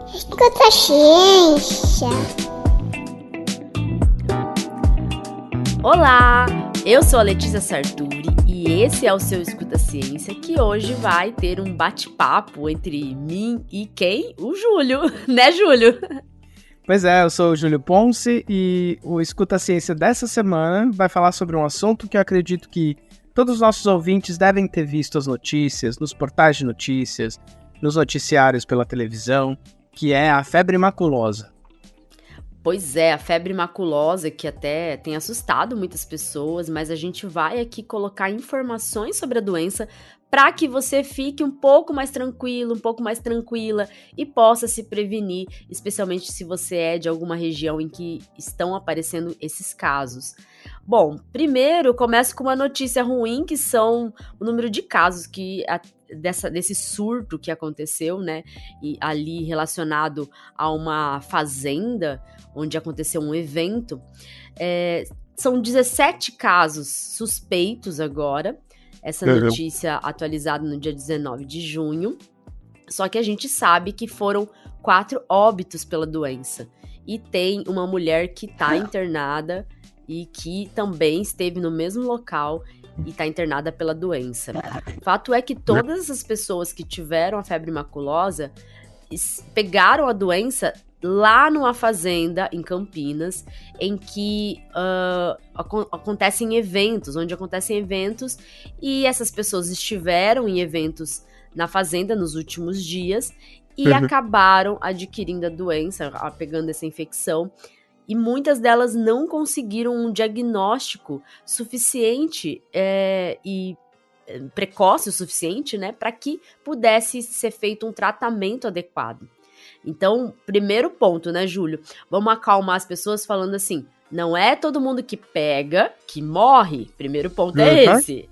Escuta a ciência. Olá, eu sou a Letícia Sarturi e esse é o seu Escuta Ciência, que hoje vai ter um bate-papo entre mim e quem? O Júlio, né, Júlio? Pois é, eu sou o Júlio Ponce e o Escuta Ciência dessa semana vai falar sobre um assunto que eu acredito que todos os nossos ouvintes devem ter visto as notícias, nos portais de notícias, nos noticiários pela televisão, que é a febre maculosa. Pois é, a febre maculosa que até tem assustado muitas pessoas, mas a gente vai aqui colocar informações sobre a doença para que você fique um pouco mais tranquilo, um pouco mais tranquila e possa se prevenir, especialmente se você é de alguma região em que estão aparecendo esses casos. Bom, primeiro eu começo com uma notícia ruim, que são o número de casos desse surto que aconteceu, né, e ali relacionado a uma fazenda onde aconteceu um evento. São 17 casos suspeitos agora, essa notícia atualizada no dia 19 de junho, só que a gente sabe que foram 4 óbitos pela doença, e tem uma mulher que está internada e que também esteve no mesmo local e está internada pela doença. O fato é que todas as pessoas que tiveram a febre maculosa pegaram a doença lá numa fazenda em Campinas, em que acontecem eventos, e essas pessoas estiveram em eventos na fazenda nos últimos dias e acabaram adquirindo a doença, pegando essa infecção. E muitas delas não conseguiram um diagnóstico suficiente e precoce o suficiente, né, para que pudesse ser feito um tratamento adequado. Então, primeiro ponto, né, Júlio? Vamos acalmar as pessoas falando assim, não é todo mundo que pega que morre. Primeiro ponto é esse,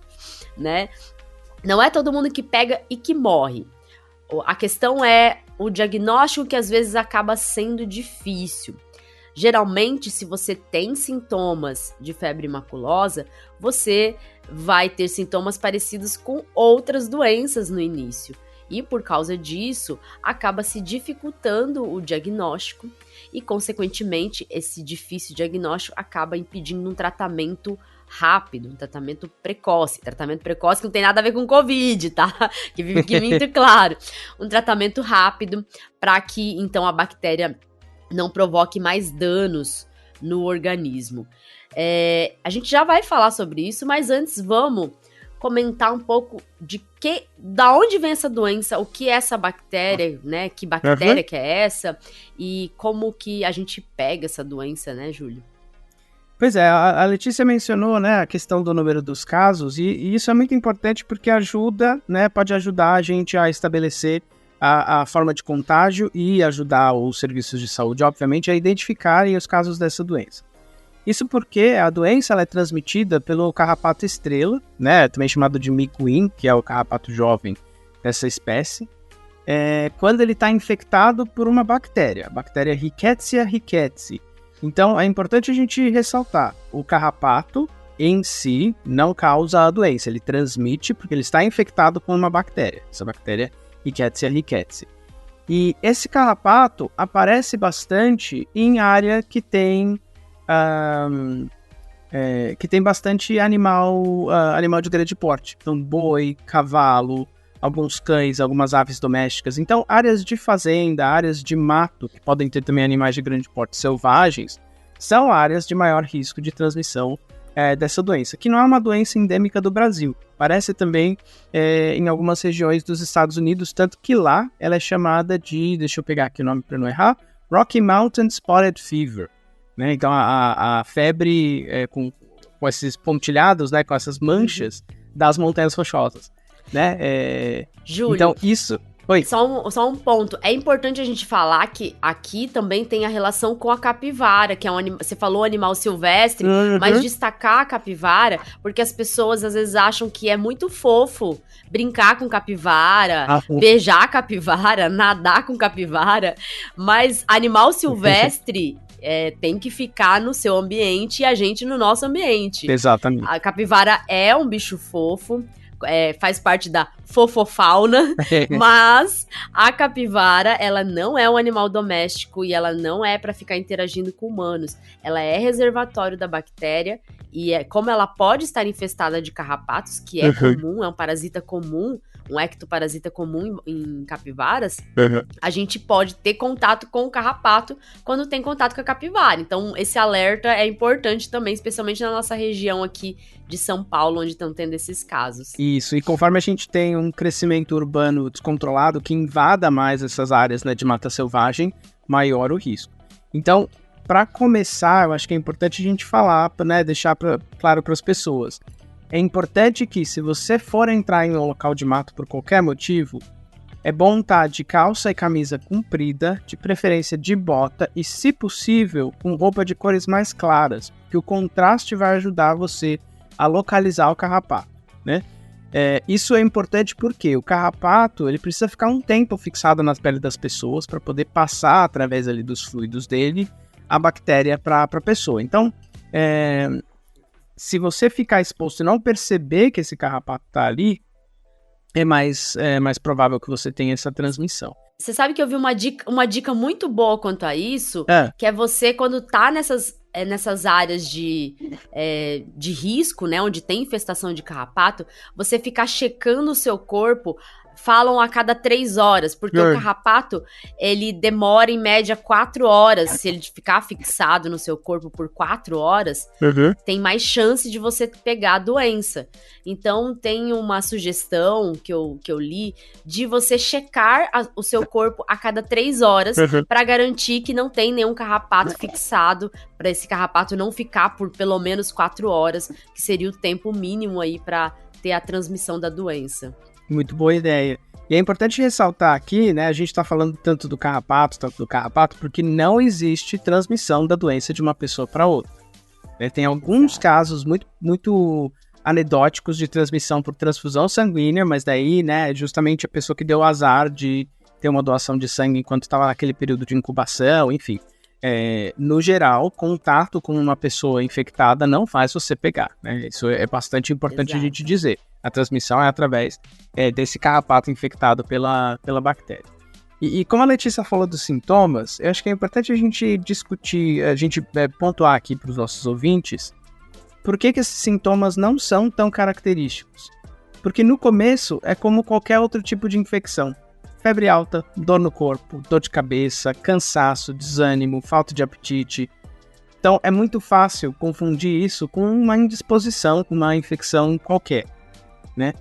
né? Não é todo mundo que pega e que morre. A questão é o diagnóstico, que às vezes acaba sendo difícil. Geralmente, se você tem sintomas de febre maculosa, você vai ter sintomas parecidos com outras doenças no início. E por causa disso, acaba se dificultando o diagnóstico e, consequentemente, esse difícil diagnóstico acaba impedindo um tratamento rápido, um tratamento precoce. Tratamento precoce que não tem nada a ver com Covid, tá? Que fique muito claro. Um tratamento rápido para que, então, a bactéria não provoque mais danos no organismo. A gente já vai falar sobre isso, mas antes vamos comentar um pouco da onde vem essa doença, o que é essa bactéria, né? Que bactéria que é essa e como que a gente pega essa doença, né, Júlio? Pois é, a Letícia mencionou, né, a questão do número dos casos e isso é muito importante porque ajuda, né, pode ajudar a gente a estabelecer a forma de contágio e ajudar os serviços de saúde, obviamente, a identificarem os casos dessa doença. Isso porque a doença ela é transmitida pelo carrapato estrela, né, também chamado de micuim, que é o carrapato jovem dessa espécie, quando ele está infectado por uma bactéria, a bactéria Rickettsia rickettsii. Então, é importante a gente ressaltar, o carrapato em si não causa a doença, ele transmite porque ele está infectado com uma bactéria, essa bactéria Rickettsia rickettsii. E esse carrapato aparece bastante em área que tem bastante animal de grande porte. Então, boi, cavalo, alguns cães, algumas aves domésticas. Então, áreas de fazenda, áreas de mato, que podem ter também animais de grande porte selvagens, são áreas de maior risco de transmissão dessa doença, que não é uma doença endêmica do Brasil. Aparece também em algumas regiões dos Estados Unidos, tanto que lá ela é chamada de, deixa eu pegar aqui o nome para não errar, Rocky Mountain Spotted Fever. Né? Então, a febre com esses pontilhados, né, com essas manchas das montanhas rochosas. Né? Júlio, então, isso... Oi. Só um ponto. É importante a gente falar que aqui também tem a relação com a capivara, que é você falou animal silvestre, mas destacar a capivara, porque as pessoas às vezes acham que é muito fofo brincar com capivara, beijar capivara, nadar com capivara, mas animal silvestre tem que ficar no seu ambiente e a gente no nosso ambiente. Exatamente. A capivara é um bicho fofo, faz parte da fofofauna, mas a capivara, ela não é um animal doméstico e ela não é para ficar interagindo com humanos. Ela é reservatório da bactéria e como ela pode estar infestada de carrapatos, que é comum, é um parasita comum, um ectoparasita comum em capivaras, a gente pode ter contato com o carrapato quando tem contato com a capivara. Então, esse alerta é importante também, especialmente na nossa região aqui de São Paulo, onde estão tendo esses casos. Isso, e conforme a gente tem um crescimento urbano descontrolado que invada mais essas áreas, né, de mata selvagem, maior o risco. Então, para começar, eu acho que é importante a gente falar, né, deixar claro para as pessoas. É importante que, se você for entrar em um local de mato por qualquer motivo, é bom estar de calça e camisa comprida, de preferência de bota e, se possível, com roupa de cores mais claras, que o contraste vai ajudar você a localizar o carrapato, né? Isso é importante porque o carrapato ele precisa ficar um tempo fixado nas peles das pessoas para poder passar através ali dos fluidos dele a bactéria para a pessoa. Então, se você ficar exposto e não perceber que esse carrapato está ali, é mais provável que você tenha essa transmissão. Você sabe que eu vi uma dica muito boa quanto a isso, que é você, quando tá nessas áreas de risco, né, onde tem infestação de carrapato, você ficar checando o seu corpo, falam a cada 3 horas, porque o carrapato, ele demora em média 4 horas, se ele ficar fixado no seu corpo por 4 horas, tem mais chance de você pegar a doença. Então, tem uma sugestão que eu li, de você checar o seu corpo a cada 3 horas, para garantir que não tem nenhum carrapato fixado, para esse carrapato não ficar por pelo menos 4 horas, que seria o tempo mínimo aí para ter a transmissão da doença. Muito boa ideia. E é importante ressaltar aqui, né, a gente está falando tanto do carrapato, porque não existe transmissão da doença de uma pessoa para outra. Tem alguns casos muito, muito anedóticos de transmissão por transfusão sanguínea, mas daí, né, justamente a pessoa que deu o azar de ter uma doação de sangue enquanto estava naquele período de incubação, enfim. No geral, contato com uma pessoa infectada não faz você pegar, né? Isso é bastante importante a gente dizer. A transmissão é através desse carrapato infectado pela bactéria. E como a Letícia falou dos sintomas, eu acho que é importante a gente discutir, pontuar aqui para os nossos ouvintes, por que esses sintomas não são tão característicos. Porque no começo é como qualquer outro tipo de infecção. Febre alta, dor no corpo, dor de cabeça, cansaço, desânimo, falta de apetite. Então é muito fácil confundir isso com uma indisposição, com uma infecção qualquer, né?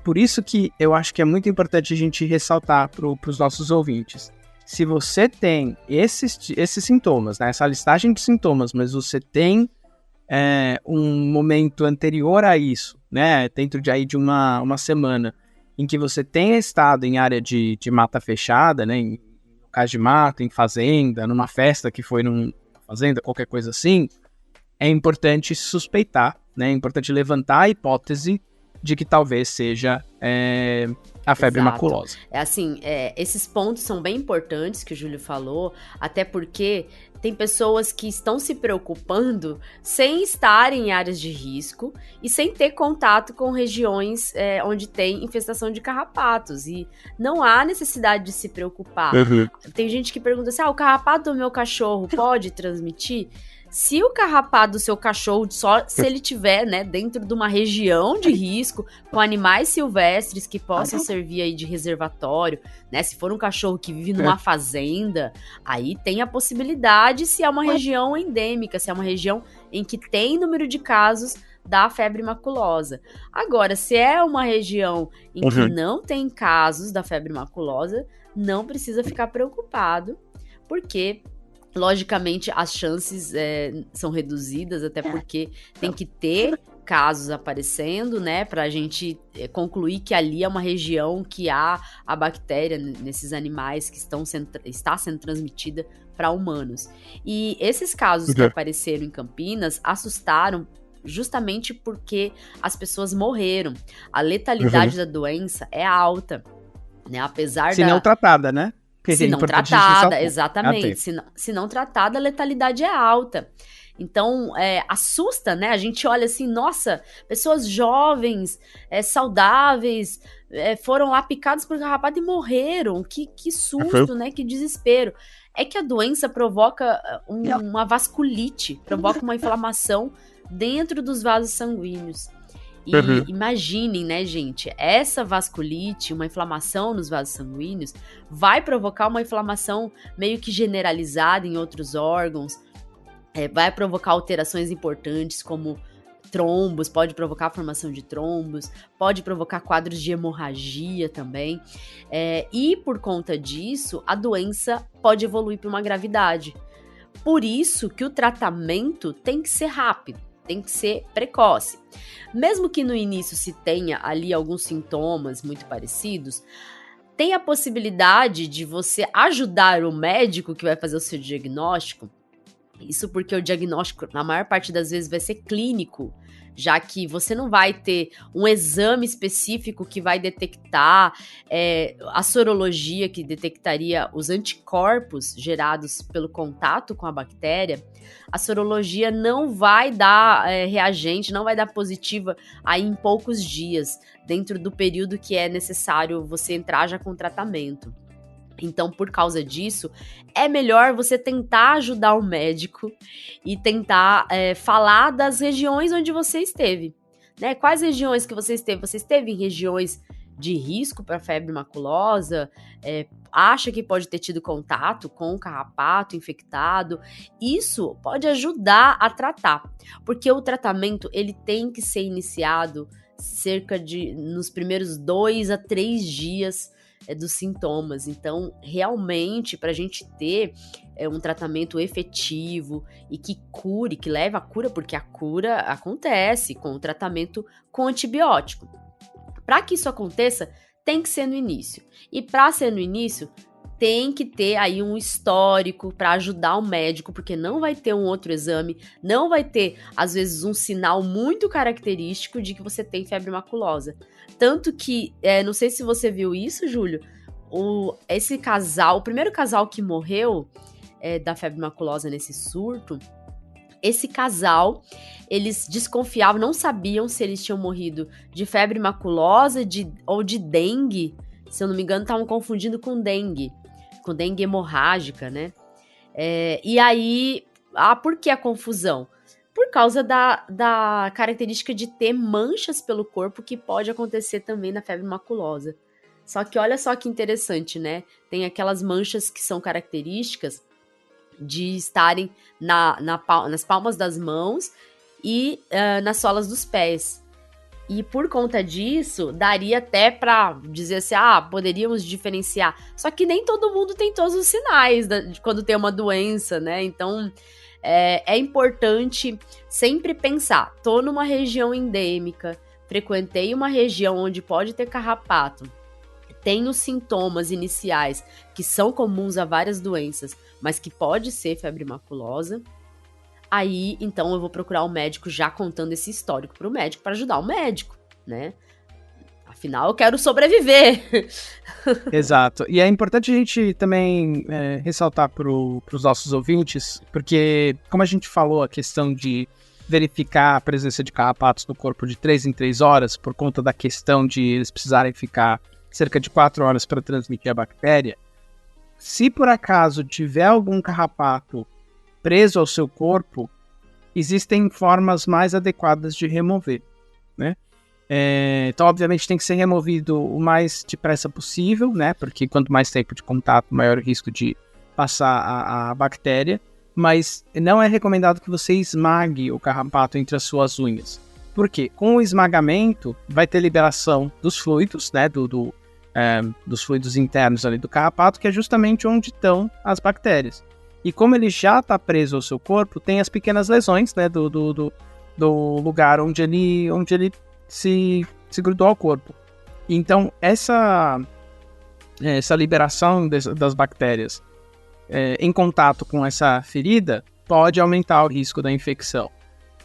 Por isso que eu acho que é muito importante a gente ressaltar para os nossos ouvintes. Se você tem esses sintomas, né, essa listagem de sintomas, mas você tem um momento anterior a isso, né, dentro de uma semana, em que você tenha estado em área de mata fechada, né, em locais de mata, em fazenda, numa festa que foi numa fazenda, qualquer coisa assim, é importante suspeitar, né, é importante levantar a hipótese de que talvez seja a febre maculosa. Esses pontos são bem importantes que o Júlio falou, até porque tem pessoas que estão se preocupando sem estar em áreas de risco e sem ter contato com regiões onde tem infestação de carrapatos. E não há necessidade de se preocupar. Tem gente que pergunta assim, o carrapato do meu cachorro pode transmitir? Se o carrapato do seu cachorro, só se ele tiver, né, dentro de uma região de risco, com animais silvestres que possam servir aí de reservatório, né, se for um cachorro que vive numa fazenda, aí tem a possibilidade, se é uma região endêmica, se é uma região em que tem número de casos da febre maculosa. Agora, se é uma região em que não tem casos da febre maculosa, não precisa ficar preocupado, porque logicamente, as chances são reduzidas, até porque tem que ter casos aparecendo, né, pra gente concluir que ali é uma região que há a bactéria nesses animais que está sendo transmitida para humanos. E esses casos que apareceram em Campinas assustaram justamente porque as pessoas morreram. A letalidade da doença é alta, né, apesar Se não tratada, né? Se não tratada, exatamente. Se não tratada, a letalidade é alta. Então, assusta, né? A gente olha assim, nossa, pessoas jovens, saudáveis, foram lá picadas por carrapato e morreram. Que susto, né? Que desespero. É que a doença provoca uma vasculite, provoca uma inflamação dentro dos vasos sanguíneos. E imaginem, né, gente, essa vasculite, uma inflamação nos vasos sanguíneos, vai provocar uma inflamação meio que generalizada em outros órgãos, vai provocar alterações importantes como trombos, pode provocar a formação de trombos, pode provocar quadros de hemorragia também, e por conta disso, a doença pode evoluir para uma gravidade. Por isso que o tratamento tem que ser rápido, tem que ser precoce. Mesmo que no início se tenha ali alguns sintomas muito parecidos, tem a possibilidade de você ajudar o médico que vai fazer o seu diagnóstico. Isso porque o diagnóstico, na maior parte das vezes, vai ser clínico, já que você não vai ter um exame específico que vai detectar a sorologia, que detectaria os anticorpos gerados pelo contato com a bactéria. A sorologia não vai dar reagente, não vai dar positiva aí em poucos dias, dentro do período que é necessário você entrar já com tratamento. Então, por causa disso, é melhor você tentar ajudar o médico e tentar falar das regiões onde você esteve, né? Quais regiões que você esteve? Você esteve em regiões de risco para febre maculosa? Acha que pode ter tido contato com o carrapato infectado? Isso pode ajudar a tratar, porque o tratamento ele tem que ser iniciado nos primeiros 2 a 3 dias dos sintomas. Então, realmente, para a gente ter um tratamento efetivo e que cure, que leve à cura, porque a cura acontece com o tratamento com antibiótico. Para que isso aconteça, tem que ser no início. E para ser no início, tem que ter aí um histórico para ajudar o médico, porque não vai ter um outro exame, não vai ter, às vezes, um sinal muito característico de que você tem febre maculosa. Tanto que, não sei se você viu isso, Júlio, esse casal, o primeiro casal que morreu da febre maculosa nesse surto, esse casal, eles desconfiavam, não sabiam se eles tinham morrido de febre maculosa ou de dengue. Se eu não me engano, estavam confundindo com dengue hemorrágica, né? E aí, por que a confusão? Por causa da característica de ter manchas pelo corpo, que pode acontecer também na febre maculosa. Só que olha só que interessante, né? Tem aquelas manchas que são características de estarem nas palmas das mãos e nas solas dos pés. E por conta disso, daria até para dizer assim, poderíamos diferenciar. Só que nem todo mundo tem todos os sinais de quando tem uma doença, né? Então, é importante sempre pensar, tô numa região endêmica, frequentei uma região onde pode ter carrapato, tenho sintomas iniciais que são comuns a várias doenças, mas que pode ser febre maculosa. Aí, então, eu vou procurar o médico já contando esse histórico para o médico, para ajudar o médico, né? Afinal, eu quero sobreviver. Exato. E é importante a gente também ressaltar para os nossos ouvintes, porque, como a gente falou, a questão de verificar a presença de carrapatos no corpo de 3 em 3 horas, por conta da questão de eles precisarem ficar cerca de 4 horas para transmitir a bactéria, se por acaso tiver algum carrapato preso ao seu corpo, existem formas mais adequadas de remover, né? Então, obviamente, tem que ser removido o mais depressa possível, né? Porque quanto mais tempo de contato, maior o risco de passar a bactéria. Mas não é recomendado que você esmague o carrapato entre as suas unhas. Por quê? Com o esmagamento, vai ter liberação dos fluidos, né? Dos fluidos internos ali do carrapato, que é justamente onde estão as bactérias. E como ele já está preso ao seu corpo, tem as pequenas lesões, né, do lugar onde ele se grudou ao corpo. Então, essa liberação das bactérias em contato com essa ferida pode aumentar o risco da infecção.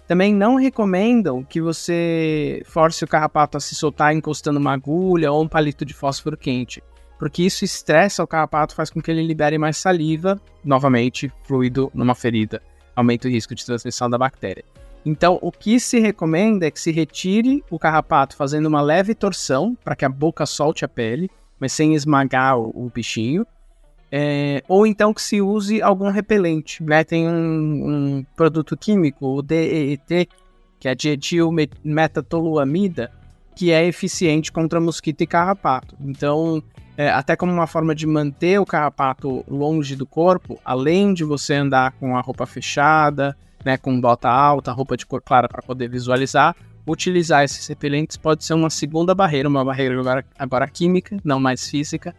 Também não recomendam que você force o carrapato a se soltar encostando uma agulha ou um palito de fósforo quente, porque isso estressa o carrapato, faz com que ele libere mais saliva, novamente, fluido numa ferida. aumenta o risco de transmissão da bactéria. Então, o que se recomenda é que se retire o carrapato fazendo uma leve torção, para que a boca solte a pele, mas sem esmagar o bichinho. Ou então que se use algum repelente, né? Tem um produto químico, o DEET, que é dietilmetatoluamida, que é eficiente contra mosquito e carrapato. Então, até como uma forma de manter o carrapato longe do corpo, além de você andar com a roupa fechada, né, com bota alta, roupa de cor clara para poder visualizar, utilizar esses repelentes pode ser uma segunda barreira, uma barreira agora química, não mais física,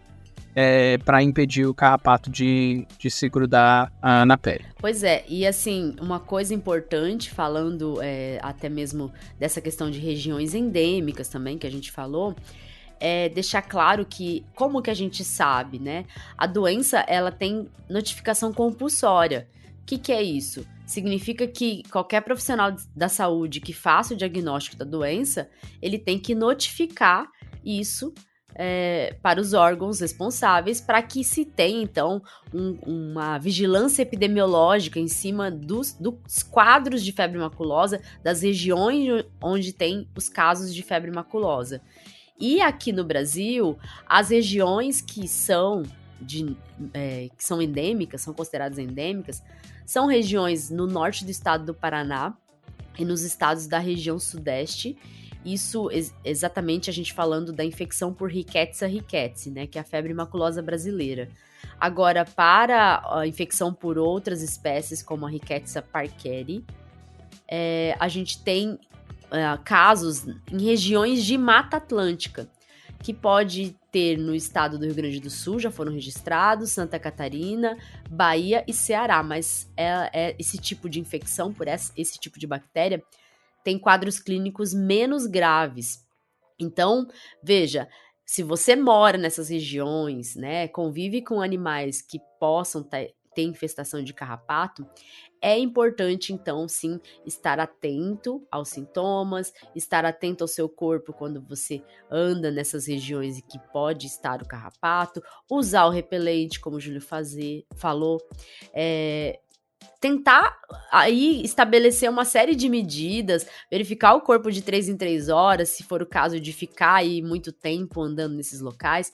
para impedir o carrapato de se grudar na pele. Pois é, e assim, uma coisa importante, falando até mesmo dessa questão de regiões endêmicas também, que a gente falou, é deixar claro que, como que a gente sabe, né? A doença, ela tem notificação compulsória. O que é isso? Significa que qualquer profissional da saúde que faça o diagnóstico da doença, ele tem que notificar isso para os órgãos responsáveis, para que se tenha, então, uma vigilância epidemiológica em cima dos quadros de febre maculosa, das regiões onde tem os casos de febre maculosa. E aqui no Brasil, as regiões que são endêmicas, são consideradas endêmicas, são regiões no norte do estado do Paraná e nos estados da região sudeste. Isso exatamente a gente falando da infecção por Rickettsia rickettsii, né, que é a febre maculosa brasileira. Agora, para a infecção por outras espécies, como a Rickettsia parkeri, a gente tem casos em regiões de Mata Atlântica, que pode ter no estado do Rio Grande do Sul, já foram registrados, Santa Catarina, Bahia e Ceará, mas esse tipo de infecção por esse tipo de bactéria tem quadros clínicos menos graves. Então, veja, se você mora nessas regiões, né, convive com animais que possam ter infestação de carrapato, é importante, então, sim, estar atento aos sintomas, estar atento ao seu corpo quando você anda nessas regiões e que pode estar o carrapato, usar o repelente, como o Júlio falou, tentar aí estabelecer uma série de medidas, verificar o corpo de 3 em 3 horas, se for o caso de ficar aí muito tempo andando nesses locais,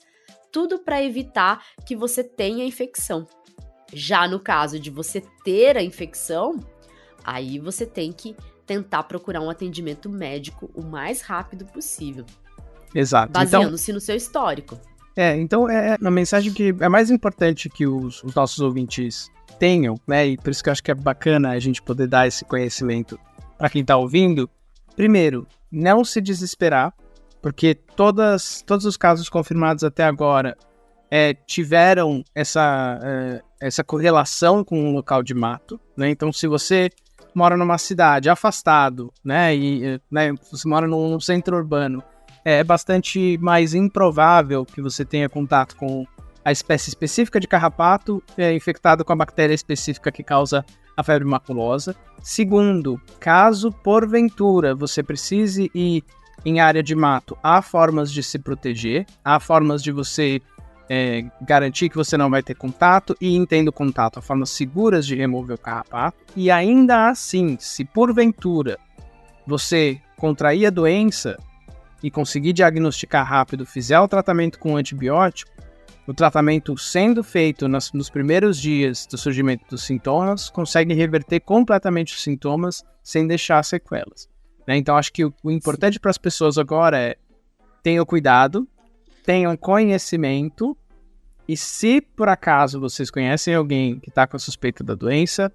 tudo para evitar que você tenha infecção. Já no caso de você ter a infecção, aí você tem que tentar procurar um atendimento médico o mais rápido possível. Exato. Baseando-se no seu histórico. Então é uma mensagem que é mais importante que os nossos ouvintes tenham, né? E por isso que eu acho que é bacana a gente poder dar esse conhecimento para quem está ouvindo. Primeiro, não se desesperar, porque todos os casos confirmados até agora tiveram essa correlação com um local de mato, né? Então, se você mora numa cidade afastado, né, e você mora num centro urbano, é bastante mais improvável que você tenha contato com a espécie específica de carrapato infectado com a bactéria específica que causa a febre maculosa. Segundo, caso porventura você precise ir em área de mato, há formas de se proteger, há formas de você garantir que você não vai ter contato, e tendo contato, há formas seguras de remover o carrapato. E ainda assim, se porventura você contrair a doença e conseguir diagnosticar rápido, fizer o tratamento com antibiótico, o tratamento sendo feito nos primeiros dias do surgimento dos sintomas, consegue reverter completamente os sintomas sem deixar sequelas, né? Então, acho que o importante para as pessoas agora é tenham cuidado, tenham conhecimento, e se por acaso vocês conhecem alguém que está com a suspeita da doença,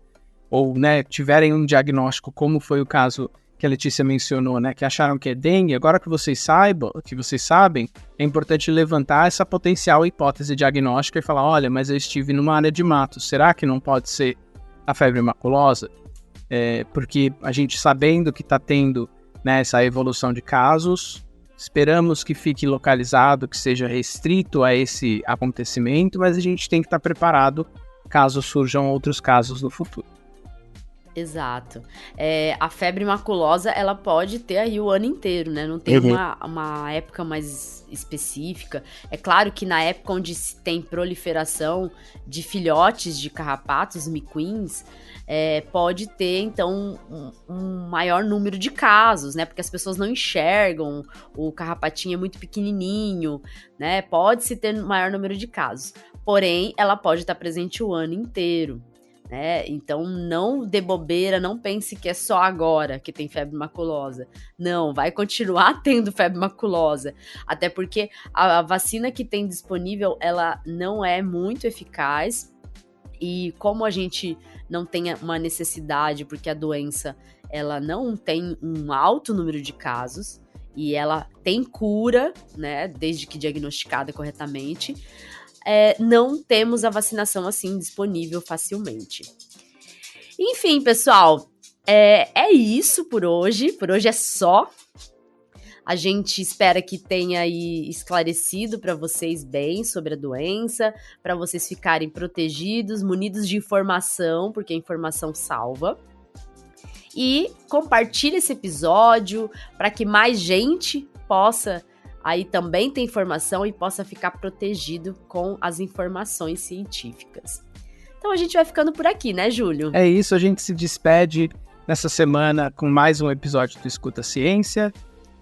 ou, né, tiverem um diagnóstico, como foi o caso que a Letícia mencionou, né, que acharam que é dengue, agora que vocês sabem, é importante levantar essa potencial hipótese diagnóstica e falar, olha, mas eu estive numa área de mato, será que não pode ser a febre maculosa? Porque a gente, sabendo que está tendo, né, essa evolução de casos, esperamos que fique localizado, que seja restrito a esse acontecimento, mas a gente tem que estar preparado caso surjam outros casos no futuro. Exato. A febre maculosa, ela pode ter aí o ano inteiro, né? Não tem uma época mais específica. É claro que na época onde se tem proliferação de filhotes de carrapatos, miquins, pode ter, então, um maior número de casos, né? Porque as pessoas não enxergam, o carrapatinho é muito pequenininho, né? Pode-se ter maior número de casos. Porém, ela pode estar presente o ano inteiro. Então não dê bobeira, não pense que é só agora que tem febre maculosa. Não, vai continuar tendo febre maculosa, até porque a vacina que tem disponível, ela não é muito eficaz, e como a gente não tem uma necessidade, porque a doença ela não tem um alto número de casos, e ela tem cura, né, desde que diagnosticada corretamente, não temos a vacinação assim disponível facilmente. Enfim, pessoal, é isso por hoje. Por hoje é só. A gente espera que tenha aí esclarecido para vocês bem sobre a doença, para vocês ficarem protegidos, munidos de informação, porque a informação salva. E compartilhe esse episódio para que mais gente possa aí também ter informação e possa ficar protegido com as informações científicas. Então a gente vai ficando por aqui, né, Júlio? É isso, a gente se despede nessa semana com mais um episódio do Escuta Ciência.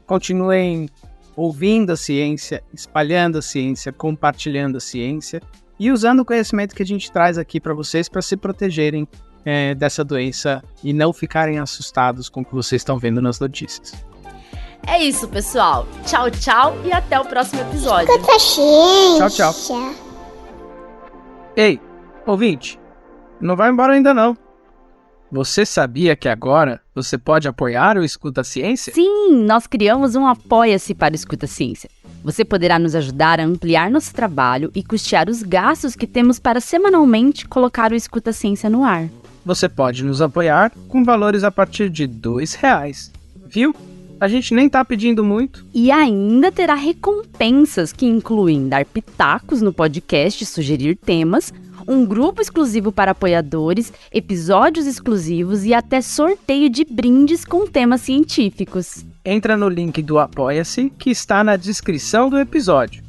Continuem ouvindo a ciência, espalhando a ciência, compartilhando a ciência e usando o conhecimento que a gente traz aqui para vocês para se protegerem dessa doença e não ficarem assustados com o que vocês estão vendo nas notícias. É isso, pessoal. Tchau, tchau e até o próximo episódio. Escuta ciência. Tchau, tchau. Ei, ouvinte, não vai embora ainda não. Você sabia que agora você pode apoiar o Escuta Ciência? Sim, nós criamos um Apoia-se para o Escuta Ciência. Você poderá nos ajudar a ampliar nosso trabalho e custear os gastos que temos para semanalmente colocar o Escuta Ciência no ar. Você pode nos apoiar com valores a partir de R$2, viu? A gente nem tá pedindo muito. E ainda terá recompensas que incluem dar pitacos no podcast, sugerir temas, um grupo exclusivo para apoiadores, episódios exclusivos e até sorteio de brindes com temas científicos. Entra no link do Apoia-se que está na descrição do episódio.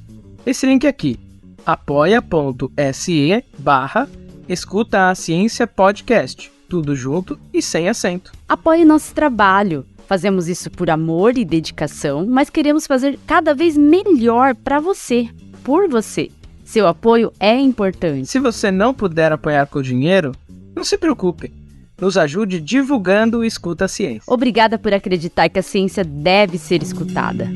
Esse link aqui, apoia.se/Escuta a Ciência Podcast. Tudo junto e sem acento. Apoie nosso trabalho. Fazemos isso por amor e dedicação, mas queremos fazer cada vez melhor para você, por você. Seu apoio é importante. Se você não puder apoiar com dinheiro, não se preocupe. Nos ajude divulgando o Escuta a Ciência. Obrigada por acreditar que a ciência deve ser escutada.